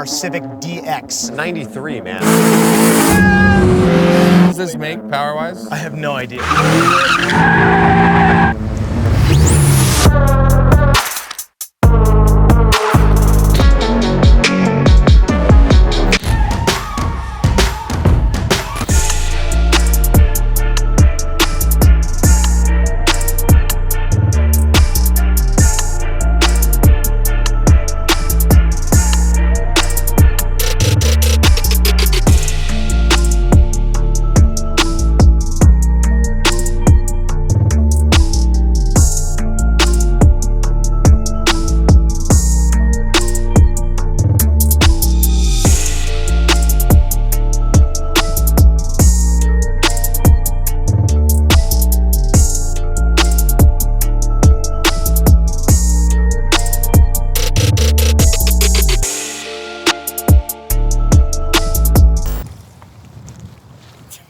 1994 Civic DX. 93, man. What does this make power-wise? I have no idea.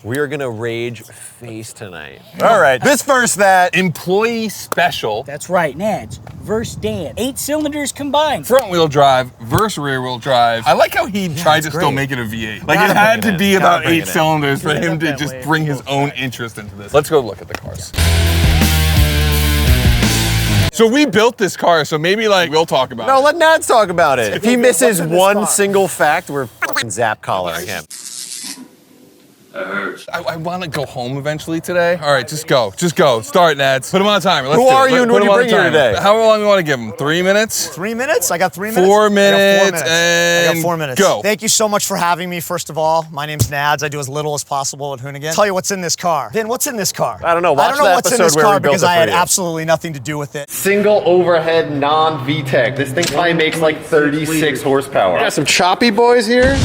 We are gonna rage face tonight. All right, this versus that. Employee special. That's right, Nads versus Dan. 8 cylinders combined. Front wheel drive versus rear wheel drive. I like how he tried to still make it a V8. Like it had to be about 8 cylinders for him to just bring his own interest into this. Let's go look at the cars. So we built this car, so maybe like we'll talk about it. No, let Nads talk about it. If he misses one single fact, we're fucking zap collaring him. I want to go home eventually today. All right, just go. Just go. Start, Nads. Put him on a timer. Let's Who are you and what do you bring here today? How long do you want to give him? 3 minutes? 3 minutes? I got 3 minutes? 4 minutes. I got 4 minutes. Go. Thank you so much for having me, first of all. My name's Nads. I do as little as possible at Hoonigan. Tell you what's in this car. Vin, what's in this car? I don't know. I don't know what's in this car because I had absolutely absolutely nothing to do with it. Single overhead non-VTEC. This thing probably makes like 36 horsepower. Got some choppy boys here.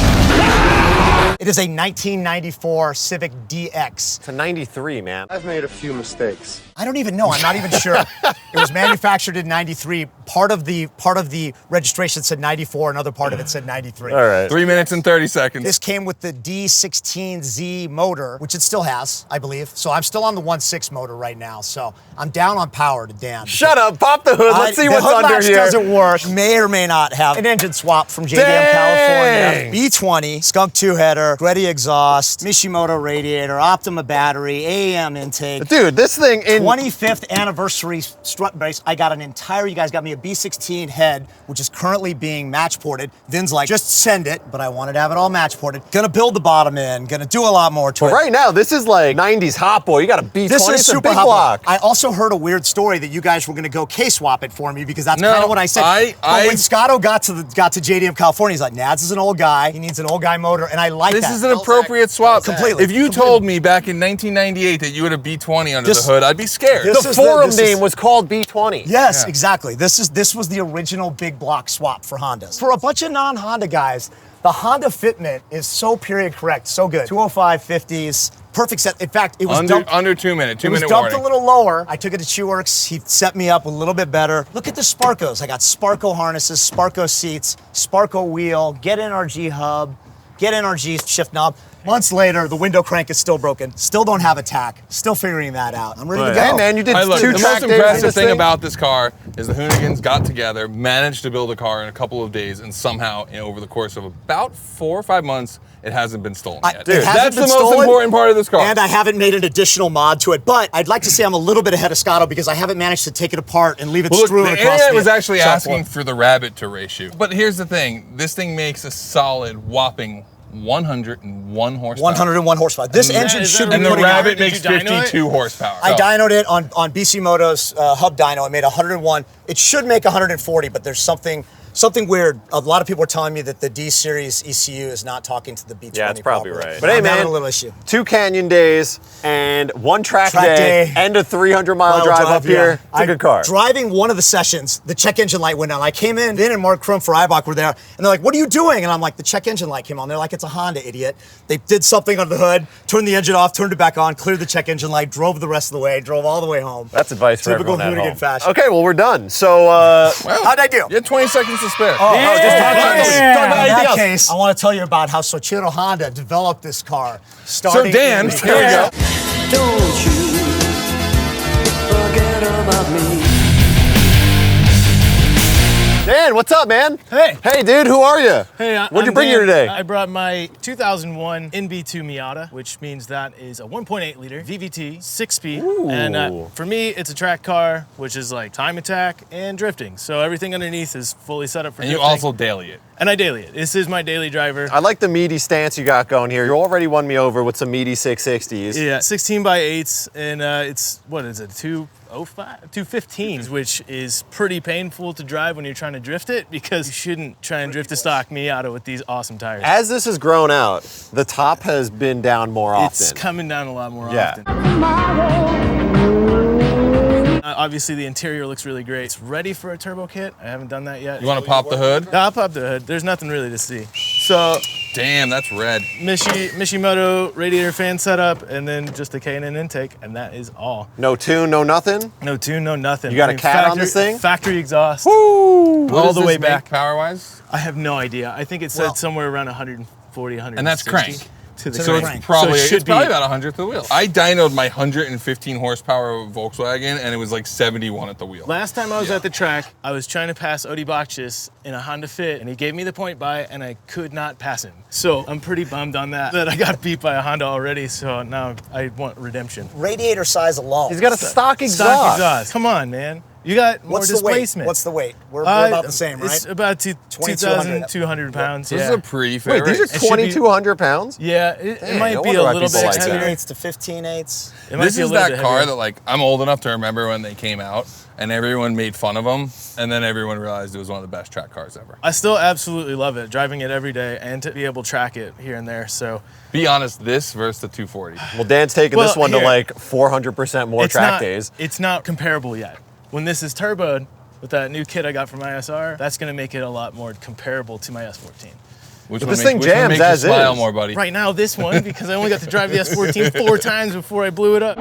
It is a 1994 Civic DX. It's a 93, man. I've made a few mistakes. I don't even know. I'm not even sure. It was manufactured in 93. Part of the registration said 94. Another part of it said 93. All right. 3 minutes and 30 seconds. This came with the D16Z motor, which it still has, I believe. So I'm still on the 1.6 motor right now. So I'm down on power to Dan. Shut up. Pop the hood. Let's see what's the hood under latch here. doesn't work. May or may not have an engine swap from JDM California. B20, skunk 2-header, Greddy exhaust, Mishimoto radiator, Optima battery, AEM intake. Dude, this thing in 25th anniversary strut brace. I got you guys got me a B16 head, which is currently being match ported. Vin's like, just send it, but I wanted to have it all match ported. Gonna build the bottom end, gonna do a lot more to it. Right now, this is like 90s hot boy. You got a B20, This is it's a super big hot block. block. I also heard a weird story that you guys were gonna go K-swap it for me because that's No, kind of what I said. But when Scotto got to JDM California, he's like, Nads is an old guy. He needs an old guy motor, and I like that. This is an appropriate swap. Completely. If you told me back in 1998 that you had a B20 under the hood, I'd be scared. The forum name was called B20. Yes, exactly. This was the original big block swap for Hondas. For a bunch of non-Honda guys, the Honda fitment is so period correct, so good. 205 50s, perfect set. In fact, it was under 2 minutes. It was dumped a little lower. I took it to Cheworks. He set me up a little bit better. Look at the Sparkos. I got Sparko harnesses, Sparko seats, Sparko wheel, get NRG hub, get NRG shift knob. Months later, the window crank is still broken. Still don't have a tack. Still figuring that out. I'm ready to go. Hey man, you did Look, two the track most days impressive this thing about this car is the Hoonigans got together, managed to build a car in a couple of days, and somehow, over the course of about 4 or 5 months, it hasn't been stolen yet. Dude, that's the most important part of this car. And I haven't made an additional mod to it, but I'd like to say I'm a little bit ahead of Scotto because I haven't managed to take it apart and leave it strewn across the internet was actually shop asking for the rabbit to race you. But here's the thing, this thing makes a solid whopping 101 horsepower. 101 horsepower. This engine should be And the putting out. Rabbit makes 52 horsepower. I dynoed it on BC Moto's hub dyno. It made 101. It should make 140, but there's something weird. A lot of people are telling me that the D series ECU is not talking to the B20. Yeah, it's probably properly. right. But hey, I'm man, having a little issue. 2 canyon days and 1 track day and a 300-mile drive up here. It's a good car. Driving one of the sessions, the check engine light went on. I came in, Vin and Mark Crum for Ibach were there, and they're like, "What are you doing?" And I'm like, "The check engine light came on." They're like, "It's a Honda, idiot." They did something on the hood, turned the engine off, turned it back on, cleared the check engine light, drove the rest of the way, drove all the way home. That's advice for Typical everyone at Hoonigan home. fashion. Okay, well, we're done. So, how'd I do? You had 20 seconds to spare. In that else. case, I want to tell you about how Soichiro Honda developed this car. So Dan, here we go. Don't you forget about me. Dan, what's up, man? Hey. Hey, dude, who are you? Hey, What'd you bring here today? I brought my 2001 NB2 Miata, which means that is a 1.8 liter VVT, 6-speed. And for me, it's a track car, which is like time attack and drifting. So everything underneath is fully set up for drifting. And you also daily it. And I daily it. This is my daily driver. I like the meaty stance you got going here. You already won me over with some meaty 660s. Yeah, 16 by 8s, and it's, what is it, 215, which is pretty painful to drive when you're trying to drift it, because you shouldn't try and drift a stock Miata with these awesome tires. As this has grown out, the top has been down more often. It's coming down a lot more Yeah. often. Obviously, the interior looks really great. It's ready for a turbo kit. I haven't done that yet. You want to pop the hood? No, I'll pop the hood. There's nothing really to see. So, Damn, that's red. Mishimoto radiator fan setup, and then just the K&N intake, and that is all. No tune, no nothing? No tune, no nothing. You got a cat on this thing? Factory exhaust. Woo! All the way back. Power-wise? I have no idea. I think it said somewhere around 140, 160. And that's crank. To the So crank. it's probably, So it should it's probably be about 100th the wheel. I dynoed my 115 horsepower Volkswagen, and it was like 71 at the wheel. Last time I was at the track, I was trying to pass Odi Bakchis in a Honda Fit, and he gave me the point by, and I could not pass him. So I'm pretty bummed on that I got beat by a Honda already, so now I want redemption. Radiator size alone. He's got a stock exhaust. Stock exhaust. Come on, man. You got more What's the weight? displacement. What's the weight? We're about the same, right? It's about 2,200 pounds. This Yeah. is a pretty fair Wait, these race. are It should be- 2,200 pounds? Yeah, it Dang, might no be wonder a why little people bit like that. 16 16/8 to 15/8. It might This be a is little that bit car heavier. that like I'm old enough to remember when they came out and everyone made fun of them, and then everyone realized it was one of the best track cars ever. I still absolutely love it, driving it every day and to be able to track it here and there. So Be honest, this versus the 240. Well, Dan's taking this Well, one to here. like 400% more track not, days. It's not comparable yet. When this is turboed with that new kit I got from ISR, that's going to make it a lot more comparable to my S14. Which But one this makes- thing which one jams makes you as smile is. more, buddy? Right now, this one, because I only got to drive the S14 4 times before I blew it up.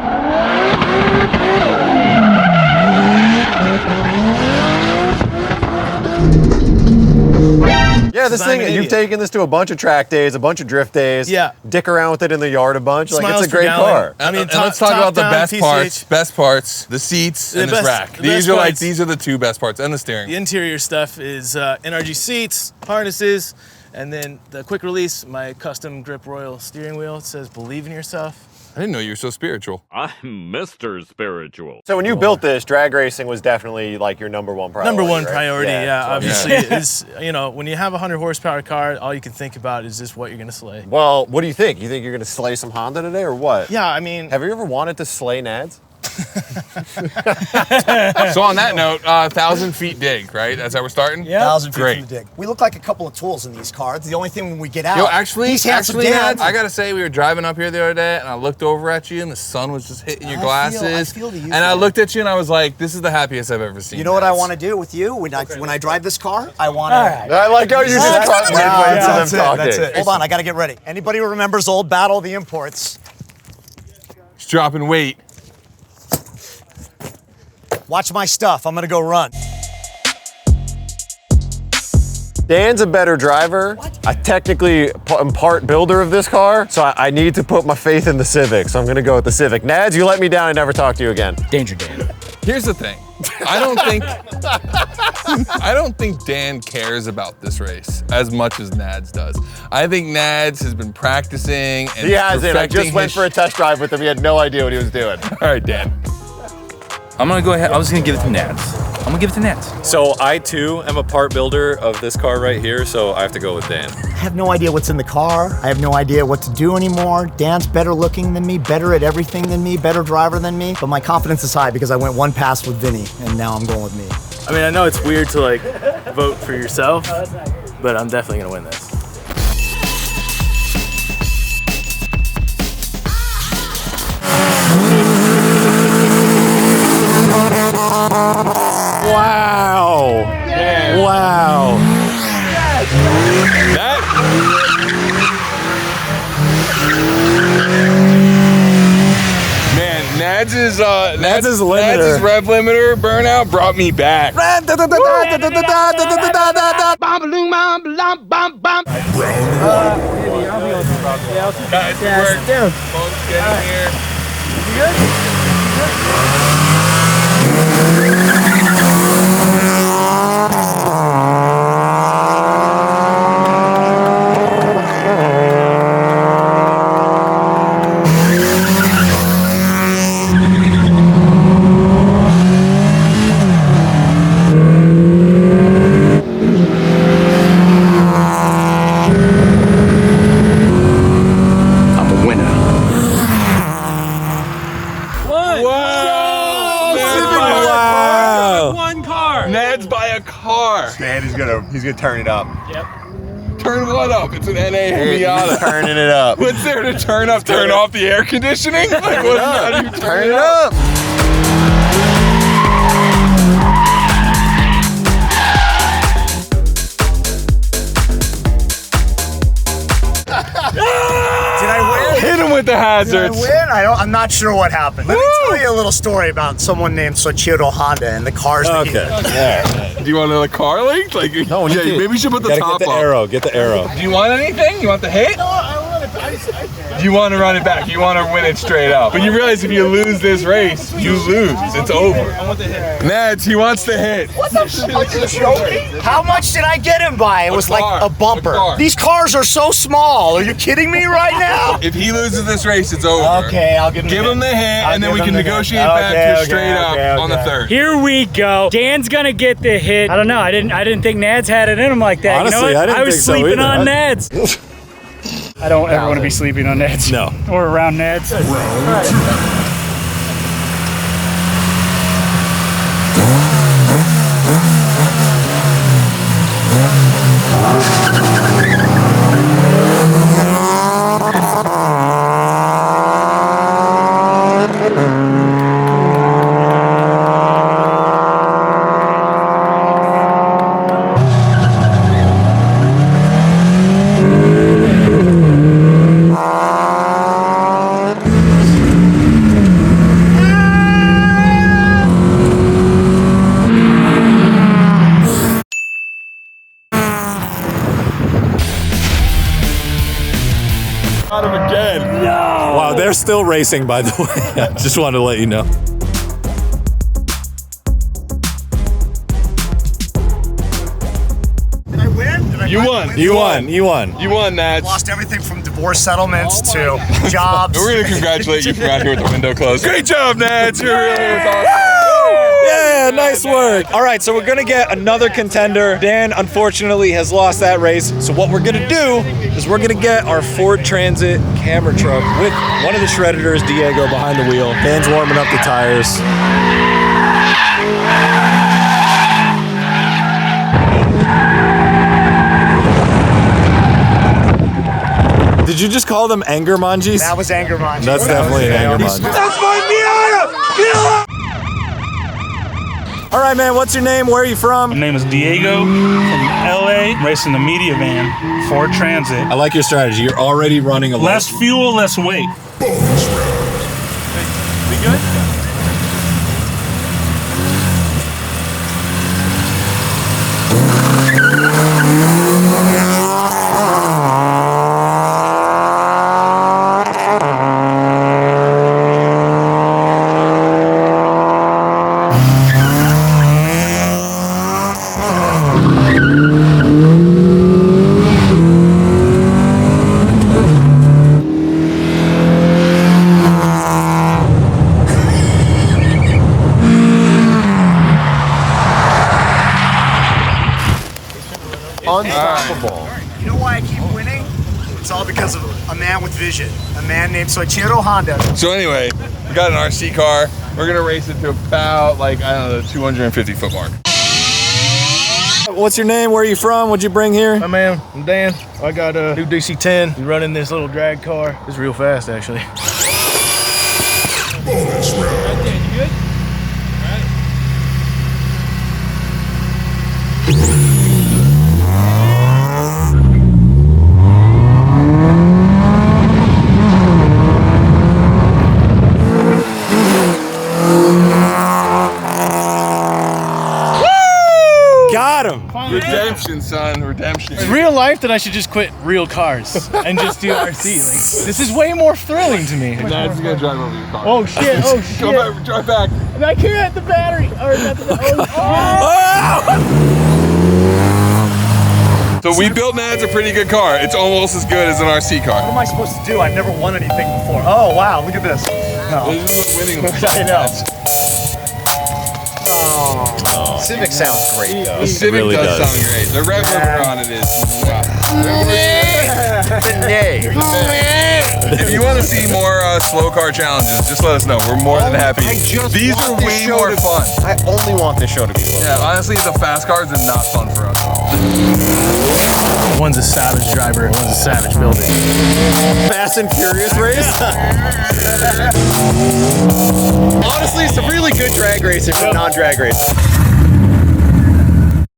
Yeah, this I'm thing, an you've idiot. taken this to a bunch of track days, a bunch of drift days. Yeah. Dick around with it in the yard a bunch. Like, Smiles it's a per great gallon. car. I mean, And let's talk about the top-down best PCH. parts, the seats The and this best- rack. the These best are like, parts. these are the two best parts, and the steering. The interior stuff is NRG seats, harnesses, and then the quick release, my custom Grip Royal steering wheel. It says, believe in yourself. I didn't know you were so spiritual. I'm Mr. Spiritual. So when you built this, drag racing was definitely like your number one priority. Number one right? priority, yeah. so- Obviously, is when you have a 100 horsepower car, all you can think about is just what you're gonna slay. Well, what do you think? You think you're going to slay some Honda today or what? Yeah, I mean, Have you ever wanted to slay Nads? So on that note, 1,000 feet dig, right? That's how we're starting? Yeah. 1,000 feet Great. from the dig. We look like a couple of tools in these cars. The only thing when we get out, Yo, actually, these handsome Nads, dads. I gotta say, we were driving up here the other day, and I looked over at you, and the sun was just hitting your glasses. I feel the use and I of it. looked at you, and I was like, "This is the happiest I've ever seen." You know what I Nads. want to do with you when I drive this car? I want to. All right. I like how you just cut midway into them That's it. talking. That's it. Hold on, I got to get ready. Anybody who remembers old Battle of the Imports? Just dropping weight. Watch my stuff. I'm gonna go run. Dan's a better driver. I technically am part builder of this car, so I need to put my faith in the Civic, so I'm gonna go with the Civic. Nads, you let me down and never talk to you again. Danger Dan. Here's the thing. I don't think Dan cares about this race as much as Nads does. I think Nads has been practicing and He hasn't. I perfecting just went his for a test drive with him. He had no idea what he was doing. All right, Dan. I'm gonna go ahead. I was gonna give it to Nads. I'm gonna give it to Nads. So I too am a part builder of this car right here, so I have to go with Dan. I have no idea what's in the car. I have no idea what to do anymore. Dan's better looking than me, better at everything than me, better driver than me. But my confidence is high because I went one pass with Vinny, and now I'm going with me. I mean, I know it's weird to like vote for yourself, but I'm definitely gonna win this. Wow. Wow. Man, Nads' limiter. rev limiter burnout brought me back. Guys, good work. Folks, get in here. Wow. One car. Nads buy a car. Man, he's gonna turn it up. Turn what up? It's an NA Miata. Turning it up. What's there to turn up? Turn off the air conditioning? Like, how do you Turn it up. Did I win? Hit him with the Did I hazards. win? I'm not sure what happened. Let me tell you a little story about someone named Soichiro Honda and the cars that he Do you want another car link? Like, No, yeah, maybe we should put the top get the up. arrow. Get the arrow. Do you want anything? You want the hit? No, I want to. You want to run it back. You want to win it straight up. But you realize if you lose this race, you lose. It's over. I want the hit. Nads, he wants the hit. What the fuck? Are you joking? How much did I get him by? It was like car. a bumper. A car. These cars are so small. Are you kidding me right now? If he loses this race, it's over. Okay, I'll give him Give the him the hit, I'll and then give we him can the negotiate hit. back Okay, to straight up okay, on the third. Here we go. Dan's gonna get the hit. I don't know. I didn't think Nads had it in him like that. Honestly, you know what? I didn't was think so sleeping either. on Nads. I don't ever want to be sleeping on Nads. No. Or around Nads. Got him again. Wow, they're still racing, by the way. I just wanted to let you know. Did I win? Did I You win? won. You won. You won. You won, Nads. Lost everything from divorce settlements to jobs. We're gonna congratulate you from out here with the window closed. Great job, Nads. You really was awesome. Yeah, nice work. All right, so we're gonna get another contender. Dan, unfortunately, has lost that race. So what we're gonna do is we're gonna get our Ford Transit camera truck with one of the Shredders, Diego, behind the wheel. Dan's warming up the tires. Did you just call them anger manjis? That was anger manji. That's definitely an anger manji. That's my Miata! All right, man, what's your name? Where are you from? My name is Diego from LA. I'm racing the media van, Ford Transit. I like your strategy. You're already running a Less fuel, less weight. We good? Unstoppable. You know why I keep winning? It's all because of a man with vision. A man named Soichiro Honda. So anyway, we got an RC car. We're gonna race it to about, like, I don't know, the 250 foot mark. What's your name? Where are you from? What'd you bring here? Hi, man. I'm Dan. I got a new DC-10. We're running this little drag car. It's real fast, actually. Got him. Redemption, son, redemption. In real life, that I should just quit real cars and just do RC. Like, this is way more thrilling to me. Nads is gonna drive over your car. Oh shit! Oh shit! Go back, drive back. I can't. The battery. Or not the. So we built Nads a pretty good car. It's almost as good as an RC What car. am I supposed to do? I've never won anything before. Oh, wow, look at this. No. This is what winning looks I like. know. Civic sounds great, though. The Civic really does does. sound great. The rev limiter on it is. Wow. If you want to see more slow car challenges, just let us know. We're more than happy. These are way more fun. I only want this show to be slow. Yeah, honestly, the fast cars are not fun for us at all. One's a savage driver, one's a savage builder. Fast and Furious race? Honestly, it's a really good drag racing for non-drag racing.